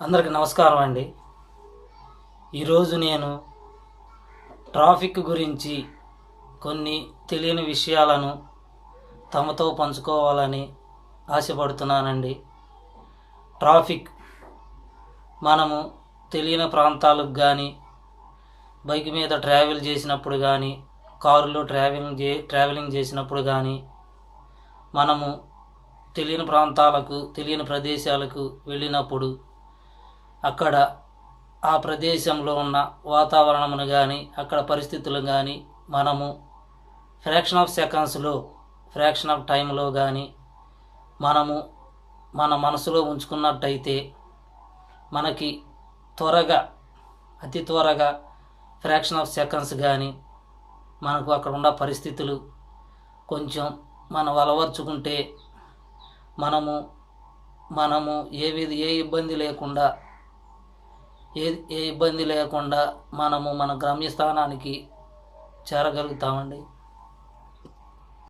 అందరికీ నమస్కారం అండి. ఈరోజు నేను ట్రాఫిక్ గురించి కొన్ని తెలియని విషయాలను తమతో పంచుకోవాలని ఆశపడుతున్నానండి. ట్రాఫిక్ మనము తెలియని ప్రాంతాలకు కానీ, బైక్ మీద ట్రావెల్ చేసినప్పుడు కానీ, కారులో ట్రావెలింగ్ చేసినప్పుడు కానీ, మనము తెలియని ప్రాంతాలకు, తెలియని ప్రదేశాలకు వెళ్ళినప్పుడు అక్కడ ఆ ప్రదేశంలో ఉన్న వాతావరణమును కానీ, అక్కడ పరిస్థితులు కానీ మనము ఫ్రాక్షన్ ఆఫ్ సెకండ్స్లో, ఫ్రాక్షన్ ఆఫ్ టైంలో కానీ మనము మన మనసులో ఉంచుకున్నట్టయితే మనకి అతి త్వరగా ఫ్రాక్షన్ ఆఫ్ సెకండ్స్ కానీ మనకు అక్కడ ఉన్న పరిస్థితులు కొంచెం మనం అలవర్చుకుంటే మనము ఏ ఇబ్బంది లేకుండా మనము మన గమ్యస్థానానికి చేరగలుగుతామండి.